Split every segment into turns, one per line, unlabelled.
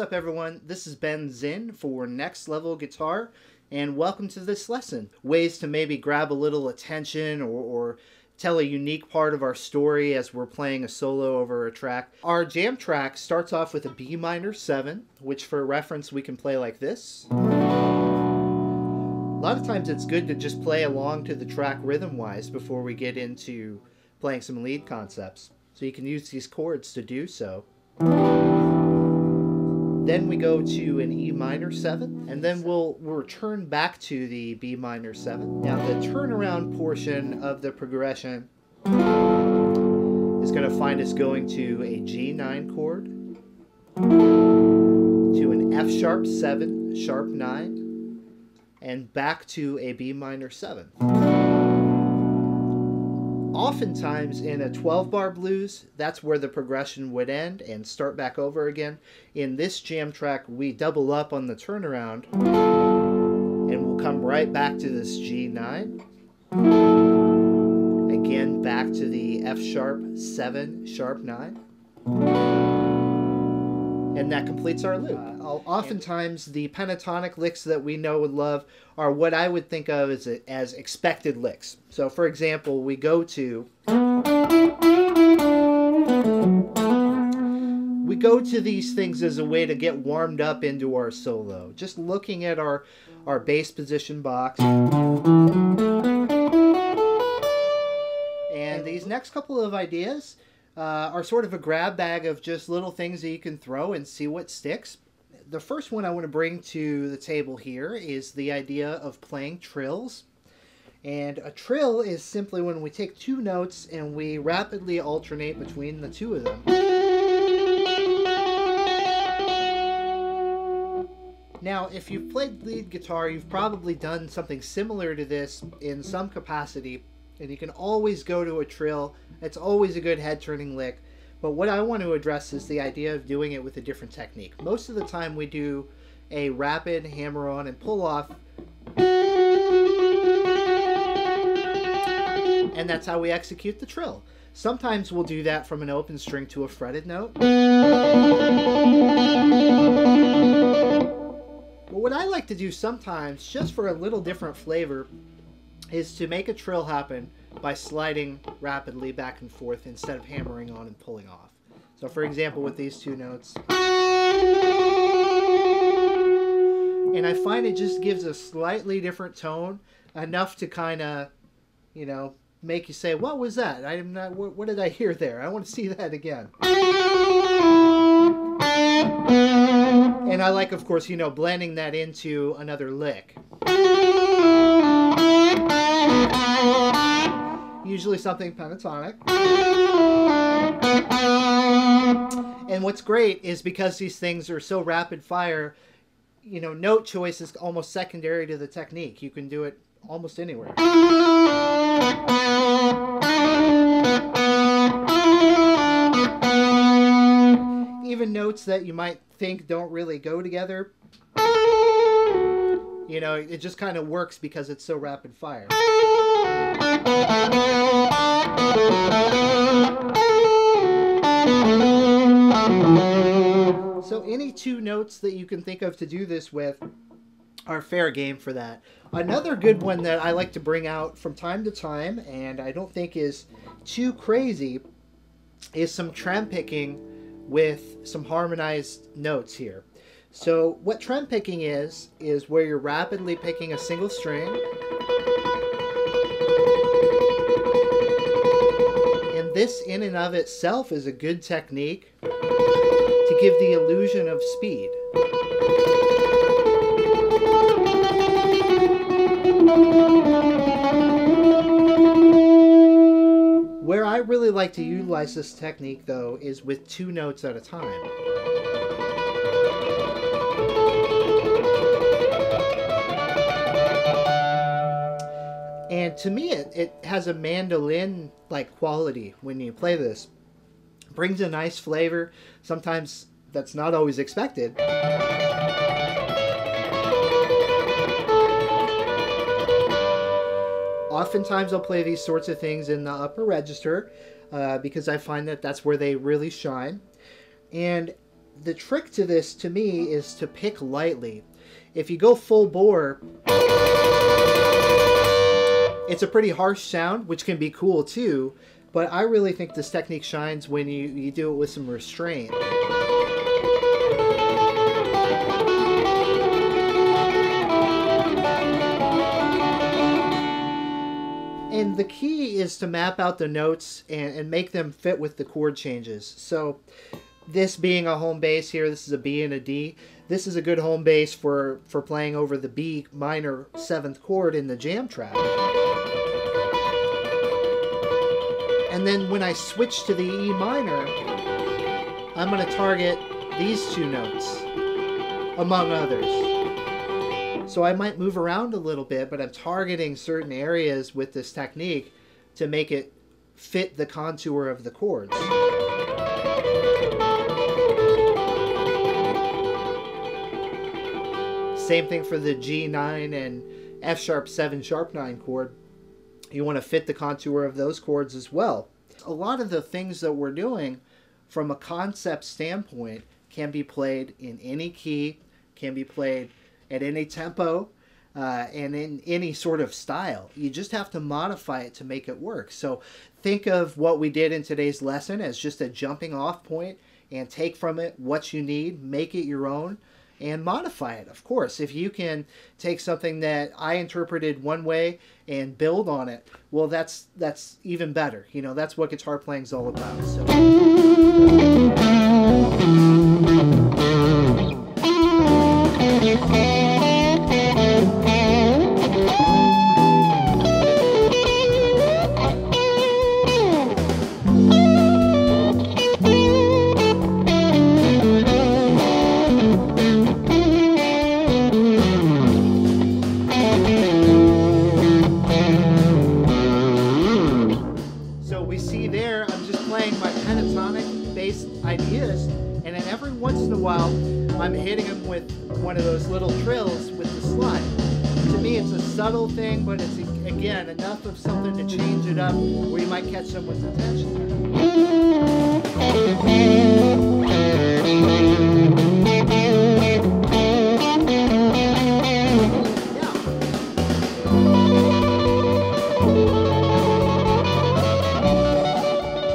up everyone, this is Ben Zinn for Next Level Guitar, and welcome to this lesson. Ways to maybe grab a little attention or tell a unique part of our story as we're playing a solo over a track. Our jam track starts off with a B minor 7, which for reference we can play like this. A lot of times it's good to just play along to the track rhythm-wise before we get into playing some lead concepts. So you can use these chords to do so. Then we go to an E minor 7, and then we'll return back to the B minor 7. Now the turnaround portion of the progression is going to find us going to a G9 chord, to an F sharp 7, sharp 9, and back to a B minor 7. Oftentimes in a 12-bar blues, that's where the progression would end and start back over again. In this jam track, we double up on the turnaround and we'll come right back to this G9. Again, back to the F sharp 7, sharp 9. And that completes our loop. Oftentimes, the pentatonic licks that we know and love are what I would think of as expected licks. So, for example, we go to these things as a way to get warmed up into our solo. Just looking at our bass position box. And these next couple of ideas are sort of a grab bag of just little things that you can throw and see what sticks. The first one I want to bring to the table here is the idea of playing trills. And a trill is simply when we take two notes and we rapidly alternate between the two of them. Now, if you've played lead guitar, you've probably done something similar to this in some capacity. And you can always go to a trill. It's always a good head-turning lick. But what I want to address is the idea of doing it with a different technique. Most of the time we do a rapid hammer-on and pull-off. And that's how we execute the trill. Sometimes we'll do that from an open string to a fretted note. But what I like to do sometimes, just for a little different flavor, is to make a trill happen by sliding rapidly back and forth instead of hammering on and pulling off. So for example, with these two notes. And I find it just gives a slightly different tone, enough to kind of, you know, make you say, what was that? What did I hear there? I want to see that again. And I like, of course, you know, blending that into another lick. Usually something pentatonic. And what's great is because these things are so rapid fire, you know, note choice is almost secondary to the technique. You can do it almost anywhere. Even notes that you might think don't really go together, you know, it just kind of works because it's so rapid fire. So any two notes that you can think of to do this with are fair game for that. Another good one that I like to bring out from time to time, and I don't think is too crazy, is some trem picking with some harmonized notes here. So what trem picking is where you're rapidly picking a single string, and this in and of itself is a good technique to give the illusion of speed. Where I really like to utilize this technique, though, is with two notes at a time. And to me, it has a mandolin-like quality when you play this. It brings a nice flavor. Sometimes that's not always expected. Oftentimes I'll play these sorts of things in the upper register because I find that that's where they really shine. And the trick to this, to me, is to pick lightly. If you go full bore, it's a pretty harsh sound, which can be cool too, but I really think this technique shines when you do it with some restraint. And the key is to map out the notes and make them fit with the chord changes. So this being a home bass here, this is a B and a D. This is a good home bass for playing over the B minor 7th chord in the jam track. And then when I switch to the E minor, I'm going to target these two notes, among others. So I might move around a little bit, but I'm targeting certain areas with this technique to make it fit the contour of the chords. Same thing for the G9 and F sharp 7 sharp 9 chord. You want to fit the contour of those chords as well. A lot of the things that we're doing from a concept standpoint can be played in any key, can be played at any tempo, and in any sort of style. You just have to modify it to make it work. So think of what we did in today's lesson as just a jumping off point, and take from it what you need, make it your own, and modify it. Of course, if you can take something that I interpreted one way and build on it, well, that's even better. You know, that's what guitar playing is all about. So. Ideas, and then every once in a while I'm hitting them with one of those little trills with the slide. To me, it's a subtle thing, but it's again enough of something to change it up where you might catch someone's attention.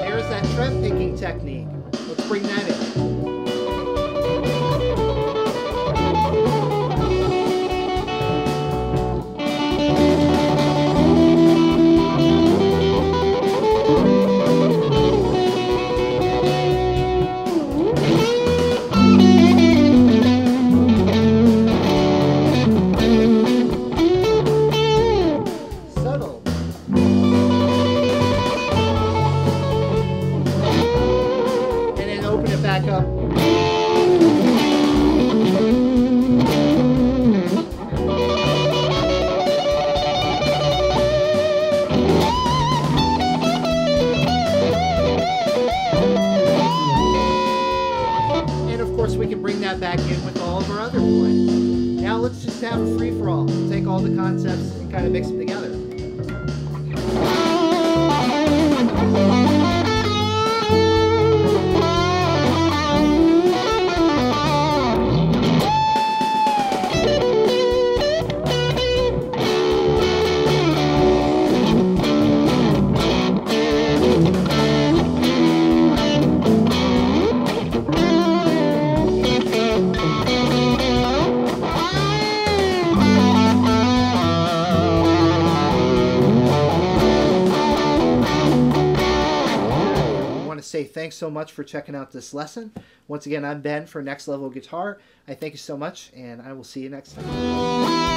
There's that trem picking technique. Let's bring that in. Subtle. And then open it back up. And of course we can bring that back in with all of our other playing. Now let's just have a free-for-all. Take all the concepts and kind of mix them together. Say thanks so much for checking out this lesson. Once again, I'm Ben for Next Level Guitar. I thank you so much, and I will see you next time.